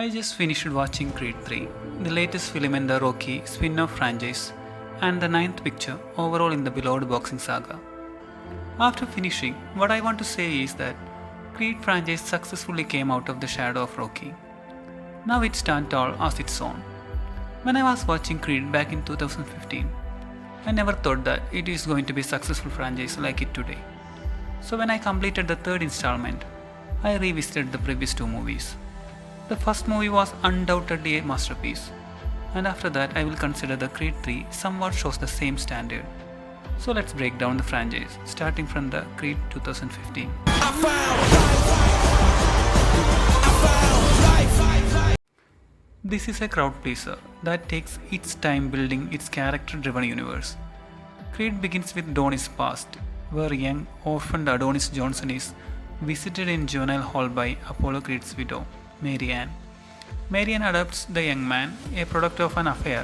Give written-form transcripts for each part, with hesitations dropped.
I just finished watching Creed 3, the latest film in the Rocky spin off franchise, and the ninth picture overall in the beloved boxing saga. After finishing, what I want to say is that Creed franchise successfully came out of the shadow of Rocky. Now it stands tall as its own. When I was watching Creed back in 2015, I never thought that it is going to be a successful franchise like it today. So when I completed the third installment, I revisited the previous two movies. The first movie was undoubtedly a masterpiece, and after that I will consider the Creed 3 somewhat shows the same standard. So let's break down the franchise, starting from the Creed 2015. This is a crowd pleaser that takes its time building its character-driven universe. Creed begins with Donnie's past, where young, orphaned Adonis Johnson is visited in juvenile hall by Apollo Creed's widow, Mary Ann. Mary Ann adopts the young man, a product of an affair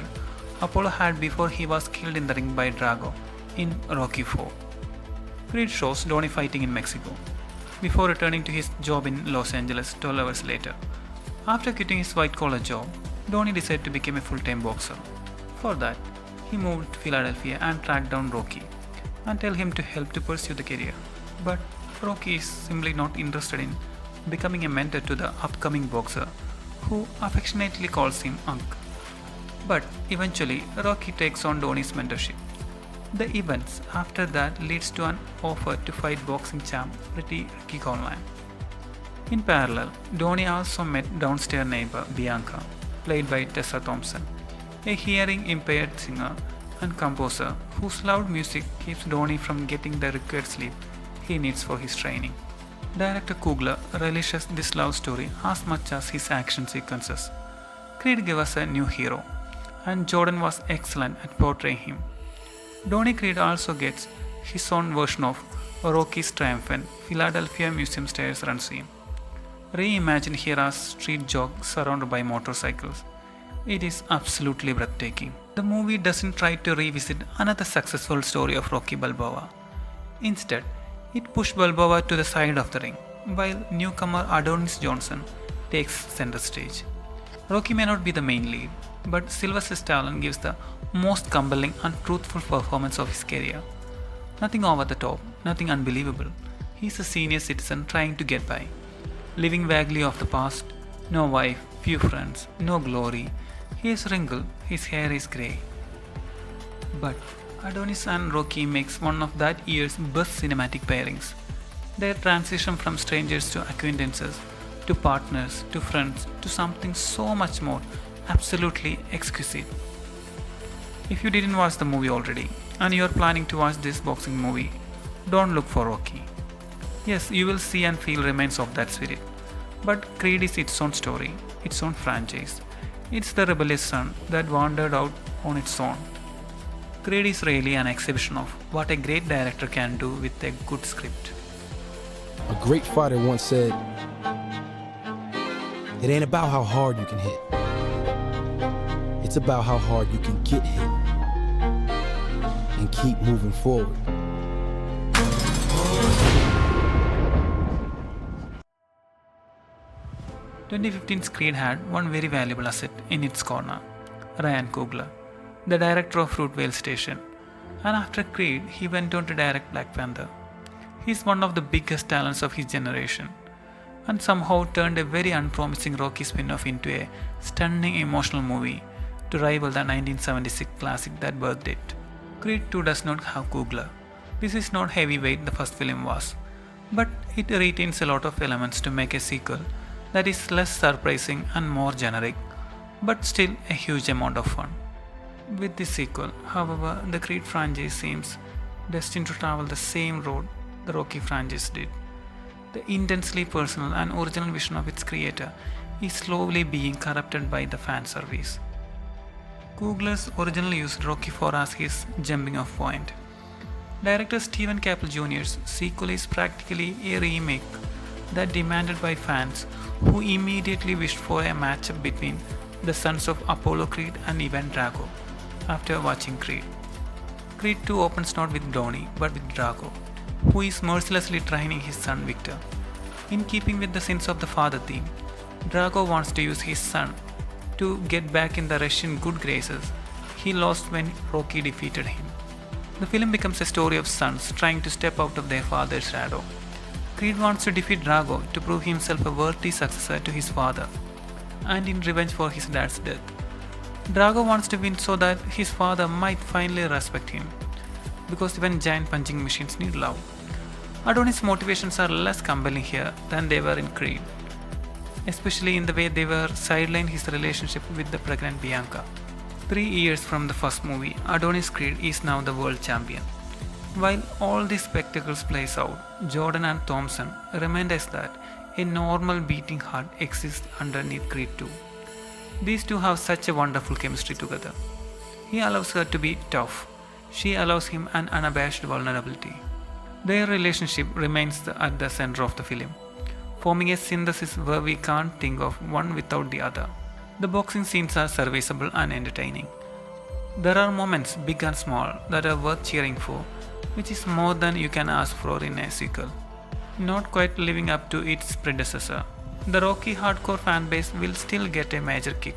Apollo had before he was killed in the ring by Drago in Rocky IV. Creed shows Donnie fighting in Mexico, before returning to his job in Los Angeles 12 hours later. After quitting his white-collar job, Donnie decided to become a full-time boxer. For that, he moved to Philadelphia and tracked down Rocky and tell him to help to pursue the career. But Rocky is simply not interested in becoming a mentor to the upcoming boxer, who affectionately calls him Unc. But eventually, Rocky takes on Donnie's mentorship. The events after that leads to an offer to fight boxing champ Ricky Conlan. In parallel, Donnie also met downstairs neighbor Bianca, played by Tessa Thompson, a hearing-impaired singer and composer whose loud music keeps Donnie from getting the required sleep he needs for his training. Director Coogler relishes this love story as much as his action sequences. Creed gave us a new hero, and Jordan was excellent at portraying him. Donnie Creed also gets his own version of Rocky's triumphant Philadelphia Museum stairs run scene. Reimagine here as street jog surrounded by motorcycles. It is absolutely breathtaking. The movie doesn't try to revisit another successful story of Rocky Balboa. Instead, it pushed Balboa to the side of the ring, while newcomer Adonis Johnson takes center stage. Rocky may not be the main lead, but Sylvester Stallone gives the most compelling and truthful performance of his career. Nothing over the top, nothing unbelievable. He's a senior citizen trying to get by, living vaguely of the past. No wife, few friends, no glory. He is wrinkled, his hair is grey. But Adonis and Rocky makes one of that year's best cinematic pairings. Their transition from strangers to acquaintances, to partners, to friends, to something so much more, absolutely exquisite. If you didn't watch the movie already, and you are planning to watch this boxing movie, don't look for Rocky. Yes, you will see and feel remains of that spirit. But Creed is its own story, its own franchise. It's the rebellious son that wandered out on its own. Creed is really an exhibition of what a great director can do with a good script. A great fighter once said, "It ain't about how hard you can hit. It's about how hard you can get hit and keep moving forward." 2015's Creed had one very valuable asset in its corner, Ryan Coogler, the director of Fruitvale Station, and after Creed he went on to direct Black Panther. He is one of the biggest talents of his generation, and somehow turned a very unpromising Rocky spin-off into a stunning emotional movie to rival the 1976 classic that birthed it. Creed 2 does not have Coogler. This is not heavyweight the first film was, but it retains a lot of elements to make a sequel that is less surprising and more generic, but still a huge amount of fun. With this sequel, however, the Creed franchise seems destined to travel the same road the Rocky franchise did. The intensely personal and original vision of its creator is slowly being corrupted by the fan service. Coogler originally used Rocky IV as his jumping off point. Director Stephen Caple Jr.'s sequel is practically a remake that demanded by fans who immediately wished for a matchup between the sons of Apollo Creed and Ivan Drago after watching Creed. Creed 2 opens not with Donnie but with Drago, who is mercilessly training his son Victor. In keeping with the sins of the father theme, Drago wants to use his son to get back in the Russian good graces he lost when Rocky defeated him. The film becomes a story of sons trying to step out of their father's shadow. Creed wants to defeat Drago to prove himself a worthy successor to his father, and in revenge for his dad's death. Drago wants to win so that his father might finally respect him, because even giant punching machines need love. Adonis' motivations are less compelling here than they were in Creed, especially in the way they were sidelined his relationship with the pregnant Bianca. 3 years from the first movie, Adonis Creed is now the world champion. While all these spectacles plays out, Jordan and Thompson remind us that a normal beating heart exists underneath Creed 2. These two have such a wonderful chemistry together. He allows her to be tough. She allows him an unabashed vulnerability. Their relationship remains at the center of the film, forming a synthesis where we can't think of one without the other. The boxing scenes are serviceable and entertaining. There are moments, big and small, that are worth cheering for, which is more than you can ask for in a sequel. Not quite living up to its predecessor, the Rocky hardcore fanbase will still get a major kick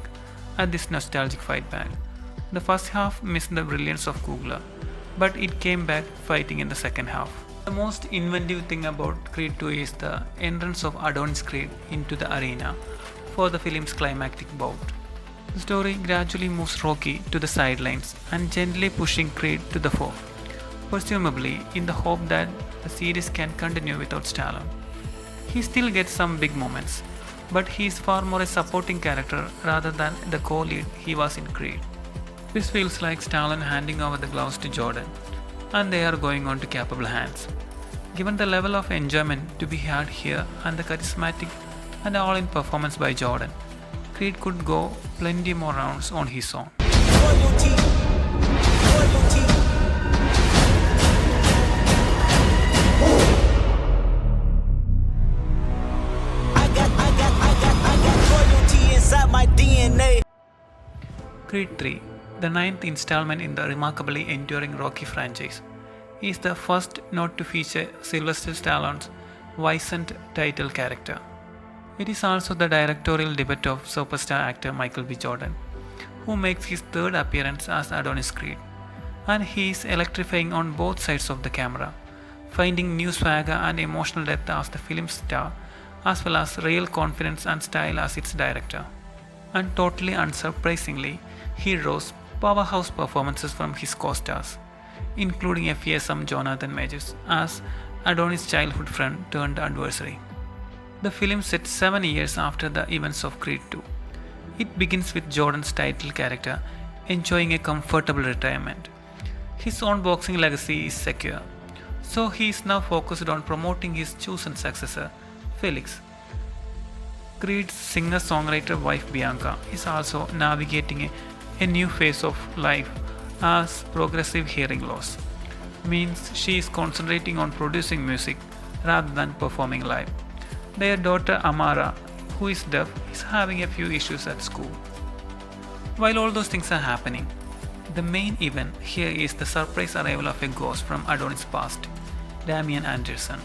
at this nostalgic fight back. The first half missed the brilliance of Coogler, but it came back fighting in the second half. The most inventive thing about Creed 2 is the entrance of Adonis Creed into the arena for the film's climactic bout. The story gradually moves Rocky to the sidelines and gently pushing Creed to the fore, presumably in the hope that the series can continue without Stallone. He still gets some big moments, but he is far more a supporting character rather than the co-lead he was in Creed. This feels like Stallone handing over the gloves to Jordan, and they are going on to capable hands. Given the level of enjoyment to be had here and the charismatic and all-in performance by Jordan, Creed could go plenty more rounds on his own. Creed 3, the ninth installment in the remarkably enduring Rocky franchise, is the first not to feature Sylvester Stallone's Vicente title character. It is also the directorial debut of superstar actor Michael B. Jordan, who makes his third appearance as Adonis Creed, and he is electrifying on both sides of the camera, finding new swagger and emotional depth as the film's star, as well as real confidence and style as its director. And totally unsurprisingly, he draws powerhouse performances from his co-stars, including a fearsome Jonathan Majors as Adonis' childhood friend turned adversary. The film sets 7 years after the events of Creed 2. It begins with Jordan's title character enjoying a comfortable retirement. His own boxing legacy is secure, so he is now focused on promoting his chosen successor, Felix. Creed's singer-songwriter wife Bianca is also navigating a new phase of life as progressive hearing loss means she is concentrating on producing music rather than performing live. Their daughter Amara, who is deaf, is having a few issues at school. While all those things are happening, the main event here is the surprise arrival of a ghost from Adonis' past, Damian Anderson,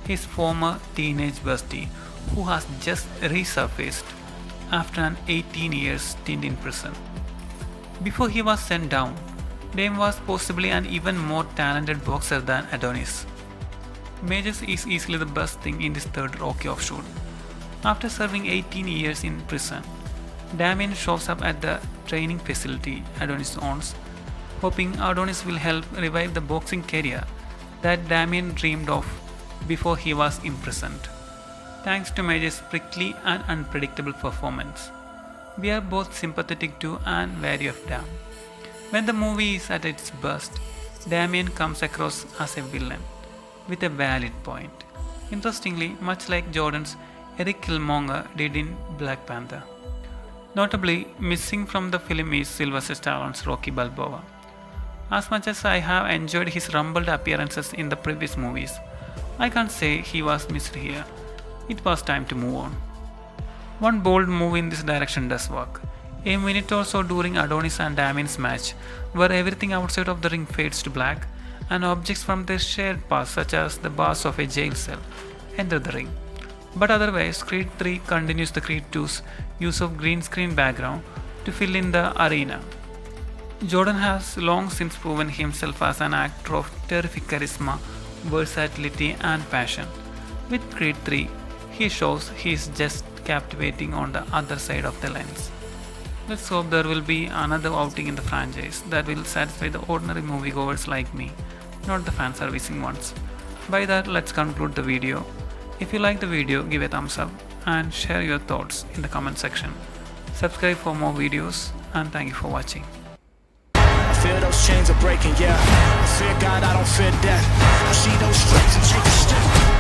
his former teenage bestie who has just resurfaced after an 18-year stint in prison. Before he was sent down, Dame was possibly an even more talented boxer than Adonis. Majors is easily the best thing in this third Rocky offshoot. After serving 18 years in prison, Damian shows up at the training facility Adonis owns, hoping Adonis will help revive the boxing career that Damian dreamed of before he was imprisoned. Thanks to Major's prickly and unpredictable performance, we are both sympathetic to and wary of Dam. When the movie is at its best, Damian comes across as a villain, with a valid point. Interestingly, much like Jordan's Eric Killmonger did in Black Panther. Notably, missing from the film is Sylvester Stallone's Rocky Balboa. As much as I have enjoyed his rumbled appearances in the previous movies, I can't say he was missed here. It was time to move on. One bold move in this direction does work. A minute or so during Adonis and Damian's match, where everything outside of the ring fades to black, and objects from their shared past, such as the bars of a jail cell, enter the ring. But otherwise, Creed 3 continues the Creed 2's use of green screen background to fill in the arena. Jordan has long since proven himself as an actor of terrific charisma, versatility, and passion. With Creed 3, he shows he is just captivating on the other side of the lens. Let's hope there will be another outing in the franchise that will satisfy the ordinary moviegoers like me, not the fan servicing ones. By that, let's conclude the video. If you like the video, give a thumbs up and share your thoughts in the comment section. Subscribe for more videos, and thank you for watching. I feel those chains are breaking, yeah. I fear God, I don't fear death. I see those stripes and take a step.